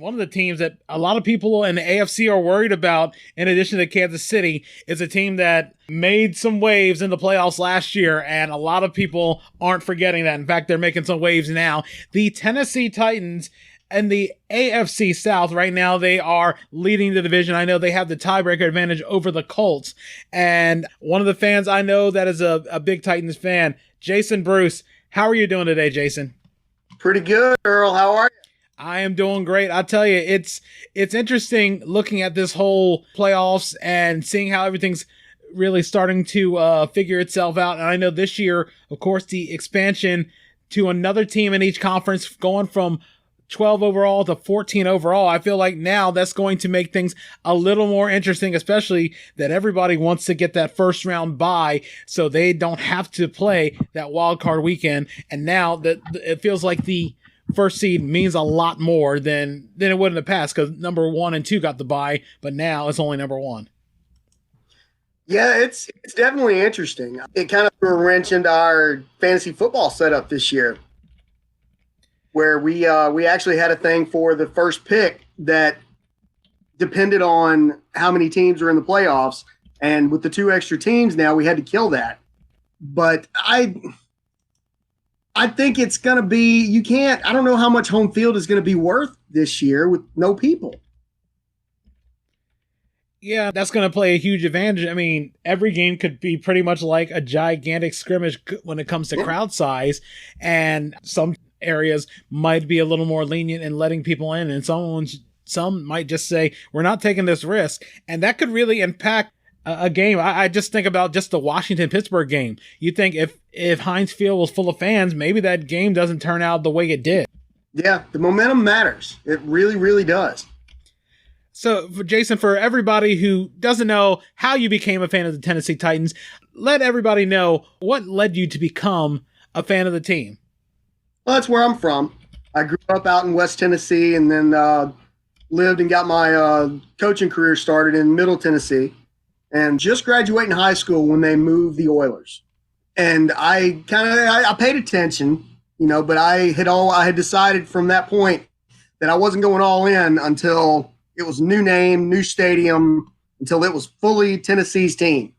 One of the teams that a lot of people in the AFC are worried about, in addition to Kansas City, is a team that made some waves in the playoffs last year, and a lot of people aren't forgetting that. In fact, they're making some waves now. The Tennessee Titans and the AFC South right now, they are leading the division. I know they have the tiebreaker advantage over the Colts. And one of the fans I know that is a big Titans fan, Jason Bruce. How are you doing today, Jason? Pretty good, Earl. How are you? I am doing great. I'll tell you, it's interesting looking at this whole playoffs and seeing how everything's really starting to figure itself out. And I know this year, of course, the expansion to another team in each conference going from 12 overall to 14 overall. I feel like now that's going to make things a little more interesting, especially that everybody wants to get that first round bye so they don't have to play that wild card weekend. And now that it feels like the first seed means a lot more than it would in the past, because number 1 and 2 got the bye, but now it's only number 1. Yeah, it's definitely interesting. It kind of threw a wrench into our fantasy football setup this year, where we actually had a thing for the first pick that depended on how many teams were in the playoffs, and with the 2 extra teams now, we had to kill that. But I think it's going to be, I don't know how much home field is going to be worth this year with no people. Yeah, that's going to play a huge advantage. I mean, every game could be pretty much like a gigantic scrimmage when it comes to crowd size, and some areas might be a little more lenient in letting people in, and some might just say, we're not taking this risk, and that could really impact a game. I just think about just the Washington-Pittsburgh game. You think if Heinz Field was full of fans, maybe that game doesn't turn out the way it did. Yeah, the momentum matters. It really, really does. So, Jason, for everybody who doesn't know how you became a fan of the Tennessee Titans, let everybody know what led you to become a fan of the team. Well, that's where I'm from. I grew up out in West Tennessee, and then lived and got my coaching career started in Middle Tennessee. And just graduating high school when they moved the Oilers. And I paid attention, but I had decided from that point that I wasn't going all in until it was new name, new stadium, until it was fully Tennessee's team.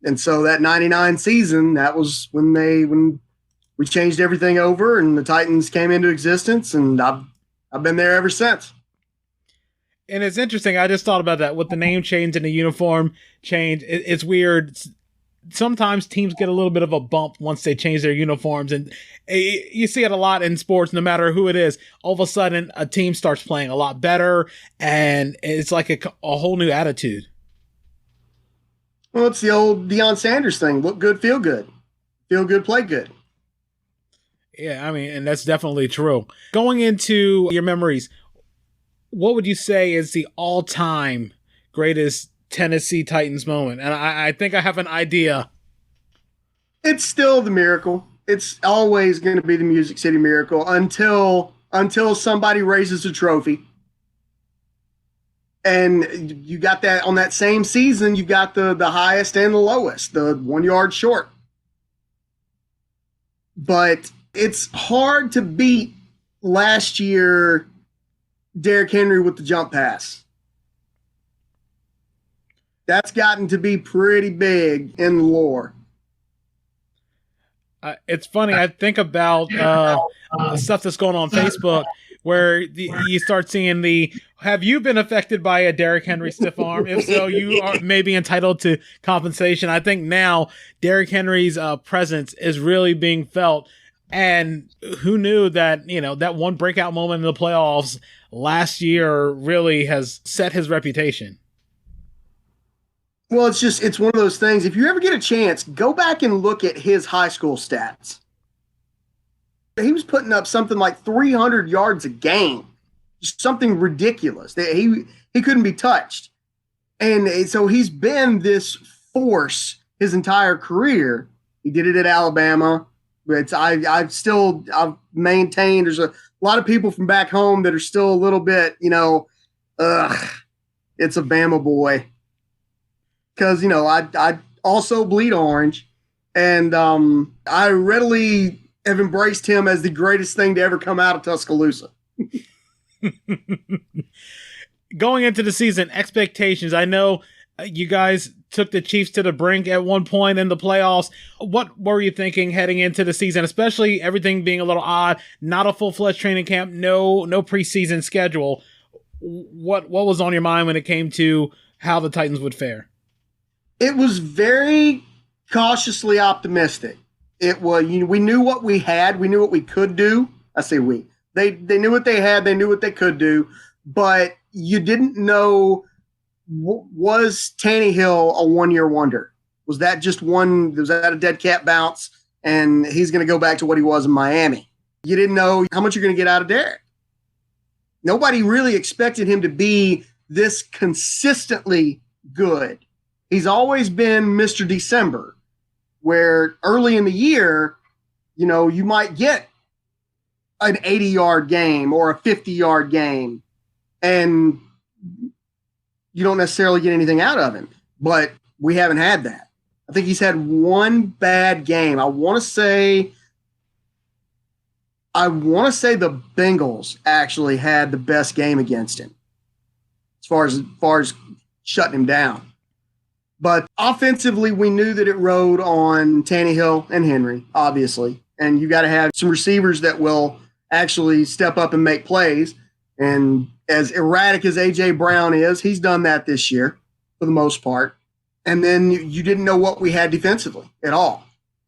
And so that 99 season, that was when we changed everything over and the Titans came into existence, and I've been there ever since. And it's interesting. I just thought about that with the name change and the uniform change. It's weird. Sometimes teams get a little bit of a bump once they change their uniforms, and you see it a lot in sports, no matter who it is. All of a sudden, a team starts playing a lot better, and it's like a whole new attitude. Well, it's the old Deion Sanders thing. Look good, feel good. Feel good, play good. Yeah, I mean, and that's definitely true. Going into your memories, what would you say is the all-time greatest Tennessee Titans moment? And I think I have an idea. It's still the Miracle. It's always going to be the Music City Miracle until somebody raises a trophy. And you got that on that same season, you got the highest and the lowest, the 1 yard short. But it's hard to beat last year Derrick Henry with the jump pass. That's gotten to be pretty big in the lore. It's funny. I think about stuff that's going on Facebook where you start seeing have you been affected by a Derrick Henry stiff arm? If so, you are maybe entitled to compensation. I think now Derrick Henry's presence is really being felt. And who knew that, that one breakout moment in the playoffs last year really has set his reputation. Well, it's one of those things. If you ever get a chance, go back and look at his high school stats. He was putting up something like 300 yards a game, just something ridiculous. He couldn't be touched. And so he's been this force his entire career. He did it at Alabama. But I've maintained there's a lot of people from back home that are still a little bit, it's a Bama boy. Because, I also bleed orange, and I readily have embraced him as the greatest thing to ever come out of Tuscaloosa. Going into the season, expectations. I know you guys took the Chiefs to the brink at one point in the playoffs. What were you thinking heading into the season, especially everything being a little odd, not a full-fledged training camp, no preseason schedule? What was on your mind when it came to how the Titans would fare? It was very cautiously optimistic. It was, we knew what we had. We knew what we could do. I say we. They knew what they had. They knew what they could do. But you didn't know, was Tannehill a one-year wonder? Was that a dead cat bounce and he's going to go back to what he was in Miami? You didn't know how much you're going to get out of Derek. Nobody really expected him to be this consistently good. He's always been Mr. December, where early in the year, you might get an 80-yard game or a 50-yard game, and you don't necessarily get anything out of him. But we haven't had that. I think he's had one bad game. I want to say the Bengals actually had the best game against him as far as shutting him down. But offensively, we knew that it rode on Tannehill and Henry, obviously. And you got to have some receivers that will actually step up and make plays. And as erratic as A.J. Brown is, he's done that this year for the most part. And then you didn't know what we had defensively at all.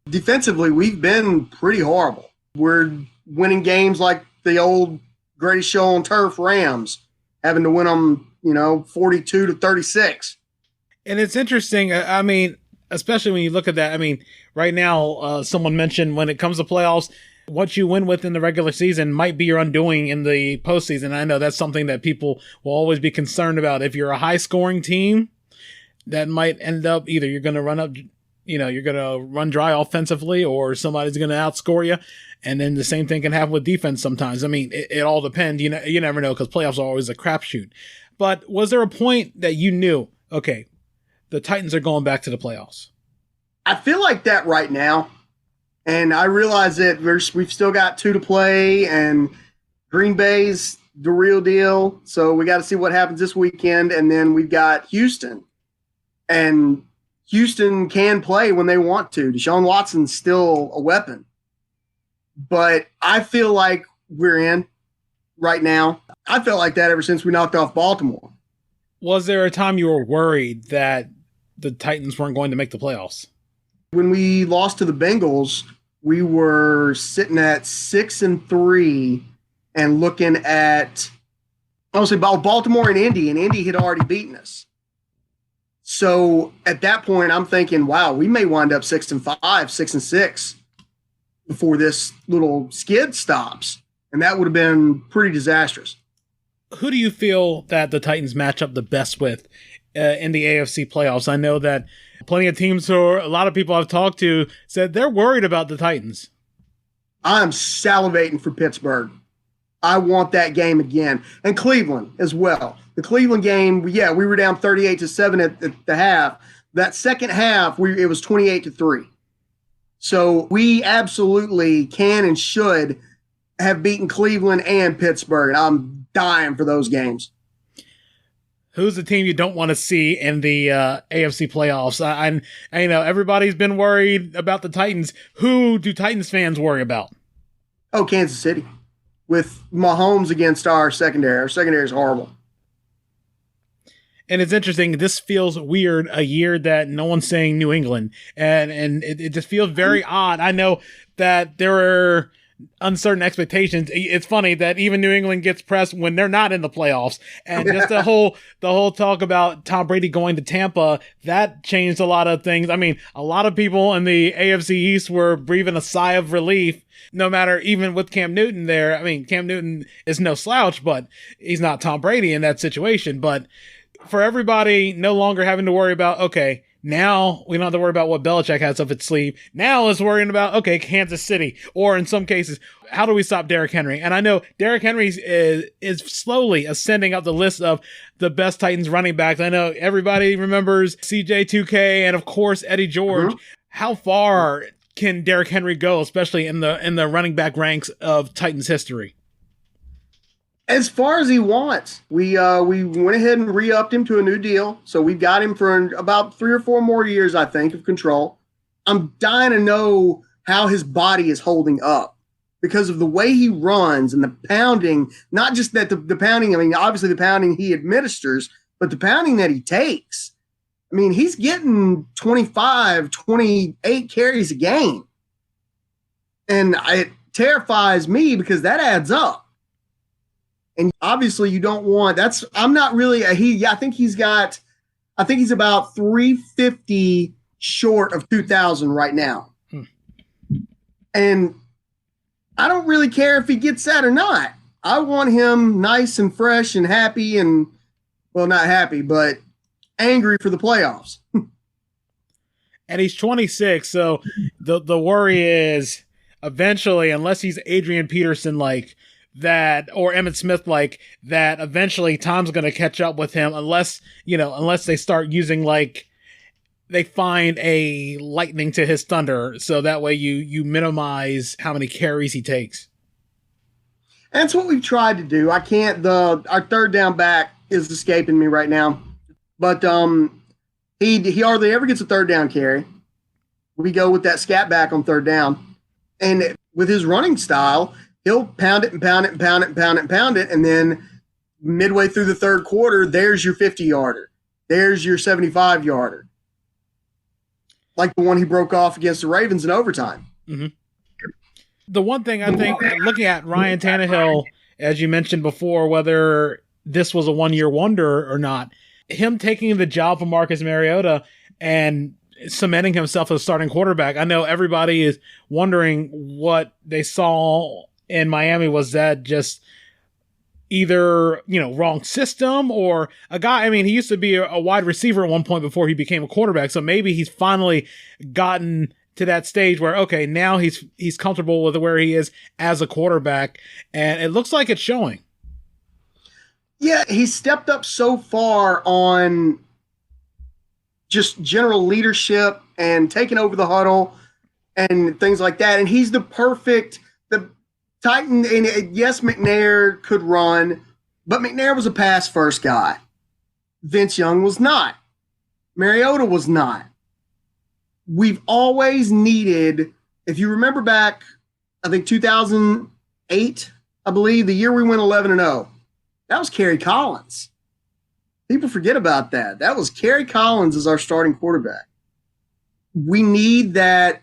Defensively, we've been pretty horrible. We're winning games like the old Greatest Show on Turf Rams, having to win them, 42-36. And it's interesting. I mean, especially when you look at that. I mean, right now, someone mentioned when it comes to playoffs, what you win with in the regular season might be your undoing in the postseason. I know that's something that people will always be concerned about. If you're a high-scoring team, that might end up either you're going to run up, you're going to run dry offensively, or somebody's going to outscore you. And then the same thing can happen with defense sometimes. I mean, it all depends. You never know, because playoffs are always a crapshoot. But was there a point that you knew, okay, the Titans are going back to the playoffs? I feel like that right now. And I realize that we've still got 2 to play, and Green Bay's the real deal. So we got to see what happens this weekend. And then we've got Houston. And Houston can play when they want to. Deshaun Watson's still a weapon. But I feel like we're in right now. I felt like that ever since we knocked off Baltimore. Was there a time you were worried that the Titans weren't going to make the playoffs? When we lost to the Bengals, we were sitting at 6-3 and looking at, obviously, Baltimore and Indy had already beaten us. So at that point, I'm thinking, wow, we may wind up 6-5, 6-6 before this little skid stops. And that would have been pretty disastrous. Who do you feel that the Titans match up the best with in the AFC playoffs? I know that plenty of teams, or a lot of people I've talked to, said they're worried about the Titans. I'm salivating for Pittsburgh. I want that game again. And Cleveland as well. The Cleveland game, we were down 38-7 at the half. That second half, it was 28-3. So we absolutely can and should have beaten Cleveland and Pittsburgh. And I'm dying for those games. Who's the team you don't want to see in the AFC playoffs? I everybody's been worried about the Titans. Who do Titans fans worry about? Oh, Kansas City. With Mahomes against our secondary. Our secondary is horrible. And it's interesting. This feels weird, a year that no one's saying New England. And it just feels very odd. I know that there are uncertain expectations. It's funny that even New England gets pressed when they're not in the playoffs. And just the whole talk about Tom Brady going to Tampa, that changed a lot of things. I mean, a lot of people in the AFC East were breathing a sigh of relief, no matter, even with Cam Newton there. I mean, Cam Newton is no slouch, but he's not Tom Brady in that situation. But for everybody no longer having to worry about, okay, now we don't have to worry about what Belichick has up its sleeve. Now it's worrying about, okay, Kansas City, or in some cases, how do we stop Derrick Henry? And I know Derrick Henry is slowly ascending up the list of the best Titans running backs. I know everybody remembers CJ2K and, of course, Eddie George. Mm-hmm. How far can Derrick Henry go, especially in the running back ranks of Titans history? As far as he wants, we went ahead and re-upped him to a new deal. So we've got him for about 3 or 4 more years, I think, of control. I'm dying to know how his body is holding up because of the way he runs and the pounding, not just that the pounding, I mean, obviously the pounding he administers, but the pounding that he takes. I mean, he's getting 25, 28 carries a game. And it terrifies me because that adds up. And obviously you don't want, that's, I'm not really, I think he's about 350 short of 2,000 right now. And I don't really care if he gets that or not. I want him nice and fresh and happy and, well, not happy, but angry for the playoffs. And he's 26, so the worry is eventually, unless he's Adrian Peterson like that or Emmitt Smith like that, eventually time's going to catch up with him unless they start using they find a lightning to his thunder, so that way you minimize how many carries he takes. And that's what we've tried to do. I can't, our third down back is escaping me right now, but he hardly ever gets a third down carry. We go with that scat back on third down, and with his running style, he'll pound it and pound it and pound it and pound it and pound it, and then midway through the third quarter, there's your 50-yarder, there's your 75-yarder. Like the one he broke off against the Ravens in overtime. Mm-hmm. The one thing I think, looking at Ryan Tannehill, as you mentioned before, whether this was a one-year wonder or not, him taking the job from Marcus Mariota and cementing himself as a starting quarterback, I know everybody is wondering what they saw in Miami. Was that just either, wrong system or a guy? I mean, he used to be a wide receiver at one point before he became a quarterback. So maybe he's finally gotten to that stage where, okay, now he's comfortable with where he is as a quarterback, and it looks like it's showing. Yeah, he's stepped up so far on just general leadership and taking over the huddle and things like that. And he's the Titan, and yes, McNair could run, but McNair was a pass-first guy. Vince Young was not. Mariota was not. We've always needed, if you remember back, I think 2008, I believe, the year we went 11-0, that was Kerry Collins. People forget about that. That was Kerry Collins as our starting quarterback. We need that,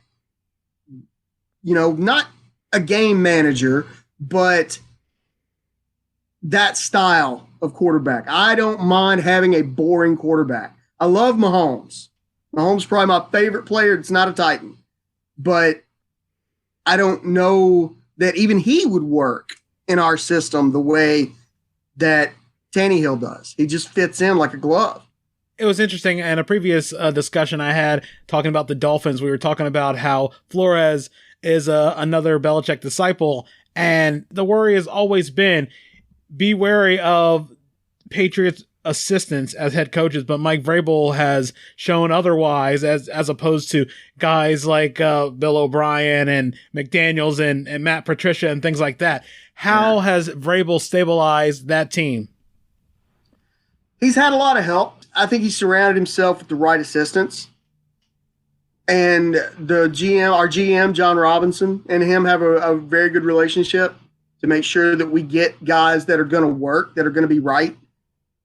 not a game manager, but that style of quarterback. I don't mind having a boring quarterback. I love Mahomes. Mahomes is probably my favorite player. It's not a Titan, but I don't know that even he would work in our system the way that Tannehill does. He just fits in like a glove. It was interesting. In a previous discussion I had talking about the Dolphins, we were talking about how Flores is another Belichick disciple. And the worry has always been, be wary of Patriots assistants as head coaches, but Mike Vrabel has shown otherwise, as opposed to guys like Bill O'Brien and McDaniels and Matt Patricia and things like that. How has Vrabel stabilized that team? He's had a lot of help. I think he surrounded himself with the right assistants. And the GM, our GM, John Robinson, and him have a very good relationship to make sure that we get guys that are going to work, that are going to be right.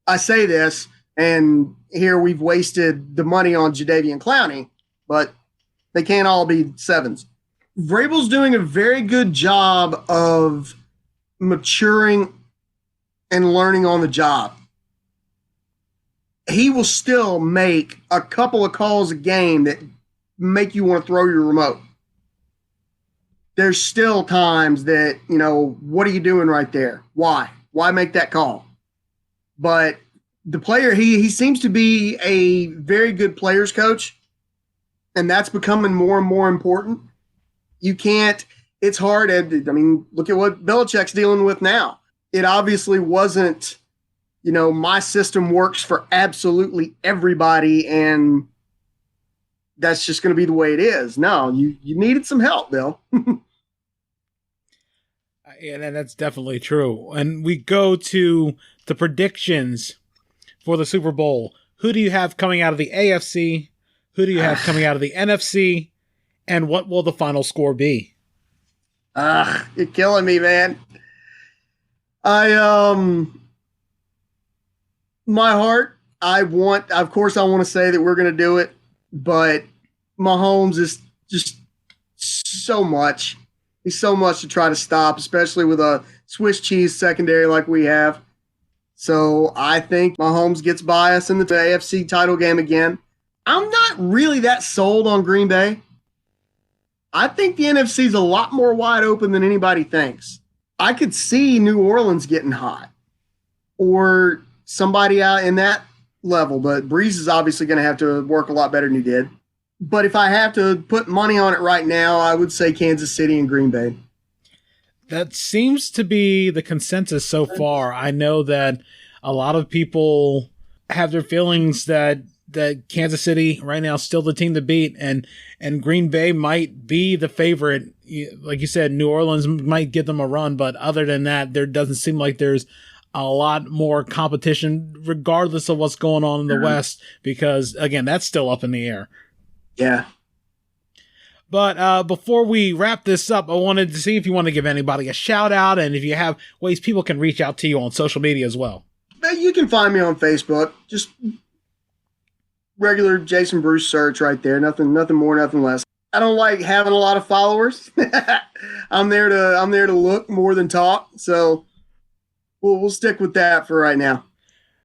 I say this, and here we've wasted the money on Jadeveon Clowney, but they can't all be sevens. Vrabel's doing a very good job of maturing and learning on the job. He will still make a couple of calls a game that make you want to throw your remote. There's still times that, what are you doing right there? Why? Why make that call? But the player, he seems to be a very good players coach, and that's becoming more and more important. It's hard. Look at what Belichick's dealing with now. It obviously wasn't, my system works for absolutely everybody, and that's just going to be the way it is. No, you needed some help, Bill. Yeah, and that's definitely true. And we go to the predictions for the Super Bowl. Who do you have coming out of the AFC? Who do you have coming out of the NFC? And what will the final score be? You're killing me, man. My heart, of course, I want to say that we're going to do it, but Mahomes is just so much. He's so much to try to stop, especially with a Swiss cheese secondary like we have. So I think Mahomes gets by us in the AFC title game again. I'm not really that sold on Green Bay. I think the NFC is a lot more wide open than anybody thinks. I could see New Orleans getting hot or somebody out in that level, but Breeze is obviously going to have to work a lot better than he did. But if I have to put money on it right now, I would say Kansas City and Green Bay. That seems to be the consensus so far. I know that a lot of people have their feelings that Kansas City right now is still the team to beat, and Green Bay might be the favorite. Like you said, New Orleans might give them a run, but other than that, there doesn't seem like there's a lot more competition, regardless of what's going on in the West, because, again, that's still up in the air. Yeah. But before we wrap this up, I wanted to see if you want to give anybody a shout out and if you have ways people can reach out to you on social media as well. You can find me on Facebook. Just regular Jason Bruce search right there. Nothing more, nothing less. I don't like having a lot of followers. I'm there to look more than talk. So we'll stick with that for right now.